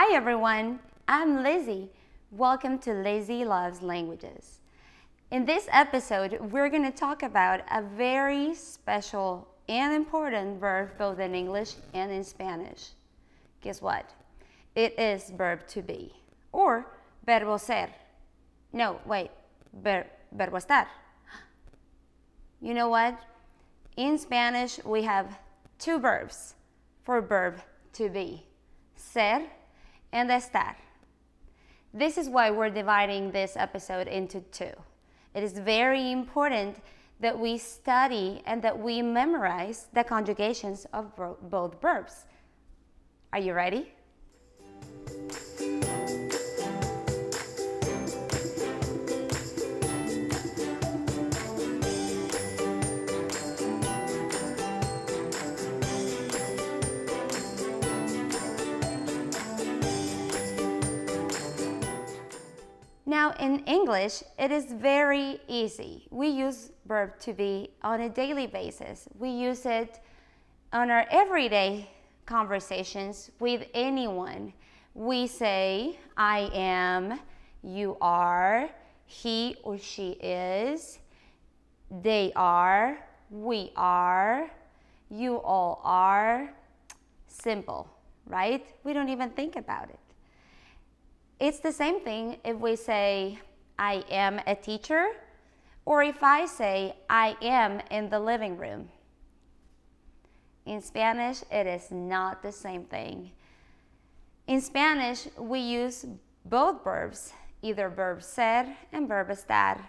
Hi everyone, I'm Lizzie. Welcome to Lizzie Loves Languages. In this episode, we're going to talk about a very special and important verb both in English and in Spanish. Guess what? It is verb to be, or verbo ser. No, wait, verbo estar. You know what? In Spanish, we have two verbs for verb to be, ser and estar. This is why we're dividing this episode into two. It is very important that we study and that we memorize the conjugations of both verbs. Are you ready? Now, in English, it is very easy. We use verb to be on a daily basis. We use it on our everyday conversations with anyone. We say, I am, you are, he or she is, they are, we are, you all are. Simple, right? We don't even think about it. It's the same thing if we say, I am a teacher, or if I say, I am in the living room. In Spanish, it is not the same thing. In Spanish, we use both verbs, either verb ser and verb estar,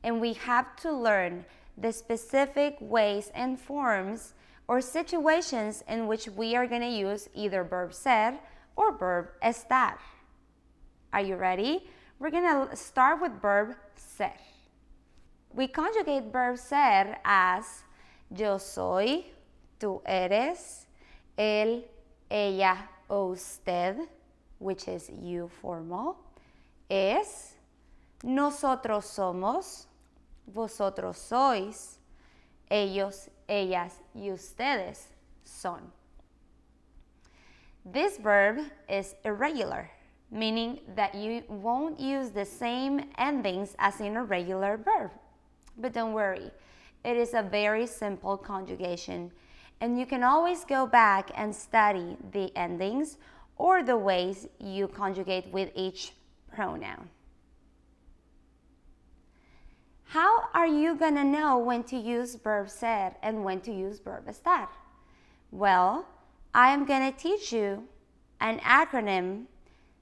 and we have to learn the specific ways and forms or situations in which we are going to use either verb ser or verb estar. Are you ready? We're going to start with verb ser. We conjugate verb ser as yo soy, tú eres, él, ella o usted, which is you formal, es, nosotros somos, vosotros sois, ellos, ellas y ustedes son. This verb is irregular, meaning that you won't use the same endings as in a regular verb. But don't worry, it is a very simple conjugation, and you can always go back and study the endings or the ways you conjugate with each pronoun. How are you gonna know when to use verb ser and when to use verb estar? Well, I am gonna teach you an acronym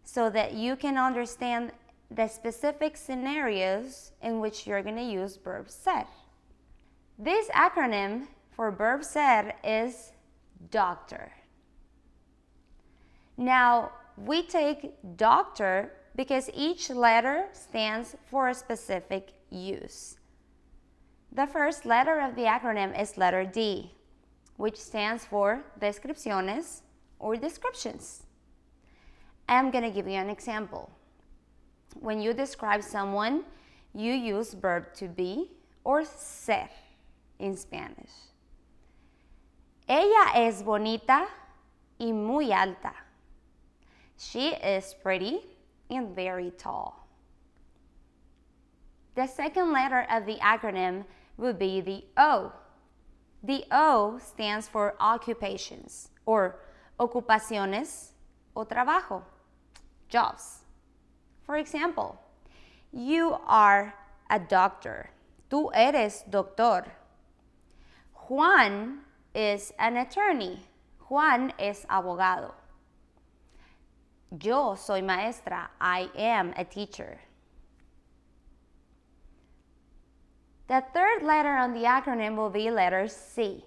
so that you can understand the specific scenarios in which you're going to use verb ser. This acronym for verb ser is doctor. Now, we take doctor because each letter stands for a specific use. The first letter of the acronym is letter D, which stands for descripciones or descriptions. I'm going to give you an example. When you describe someone, you use verb to be or ser in Spanish. Ella es bonita y muy alta. She is pretty and very tall. The second letter of the acronym would be the O. The O stands for occupations or ocupaciones o trabajo. Jobs. For example, you are a doctor. Tú eres doctor. Juan is an attorney. Juan es abogado. Yo soy maestra. I am a teacher. The third letter on the acronym will be letter C.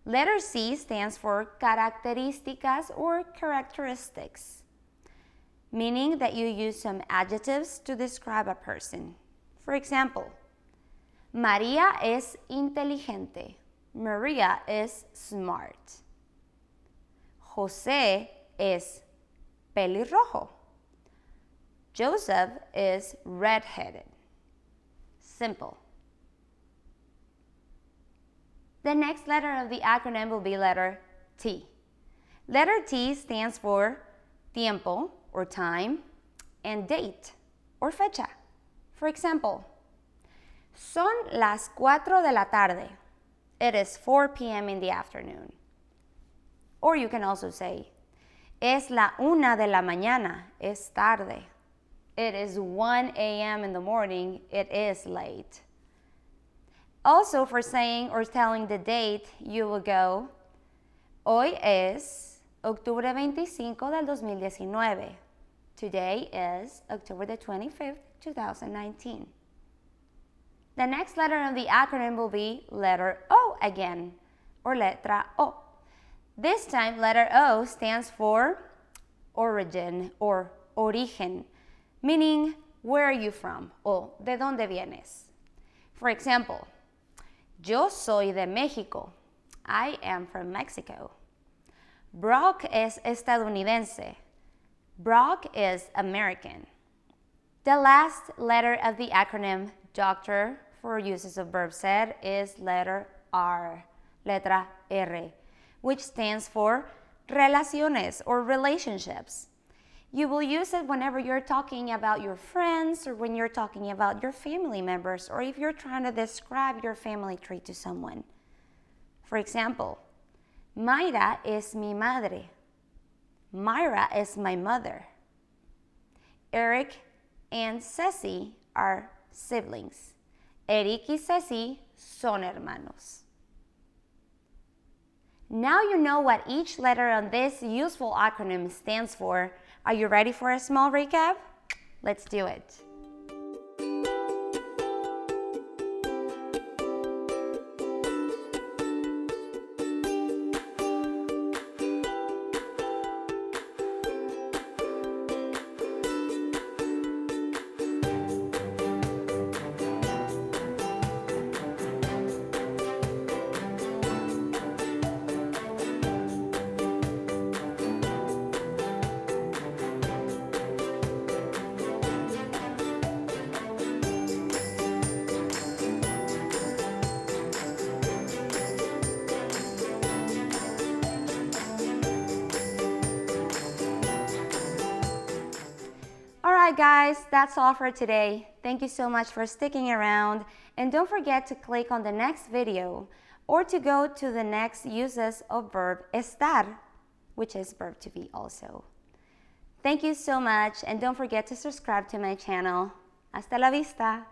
Letter C stands for características or characteristics, meaning that you use some adjectives to describe a person. For example, María es inteligente. Maria is smart. José es pelirrojo. Joseph is red-headed. Simple. The next letter of the acronym will be letter T. Letter T stands for tiempo or time, and date or fecha. For example, son las 4 de la tarde. It is 4 p.m. in the afternoon. Or you can also say, es la 1 de la mañana. Es tarde. It is 1 a.m. in the morning. It is late. Also, for saying or telling the date, you will go, hoy es octubre 25 del 2019. Today is October the 25th, 2019. The next letter of the acronym will be letter O again, or letra O. This time, letter O stands for origin or origen, meaning where are you from o de dónde vienes. For example, yo soy de México. I am from Mexico. Brock es estadounidense. Brock is American. The last letter of the acronym doctor for uses of verb ser is letter R, letra R, which stands for relaciones or relationships. You will use it whenever you're talking about your friends or when you're talking about your family members or if you're trying to describe your family tree to someone. For example, Mayra es mi madre. Myra is my mother. Eric and Ceci are siblings. Eric y Ceci son hermanos. Now you know what each letter on this useful acronym stands for. Are you ready for a small recap? Let's do it. Alright guys, that's all for today. Thank you so much for sticking around, and don't forget to click on the next video or to go to the next uses of verb estar, which is verb to be also. Thank you so much, and don't forget to subscribe to my channel. Hasta la vista!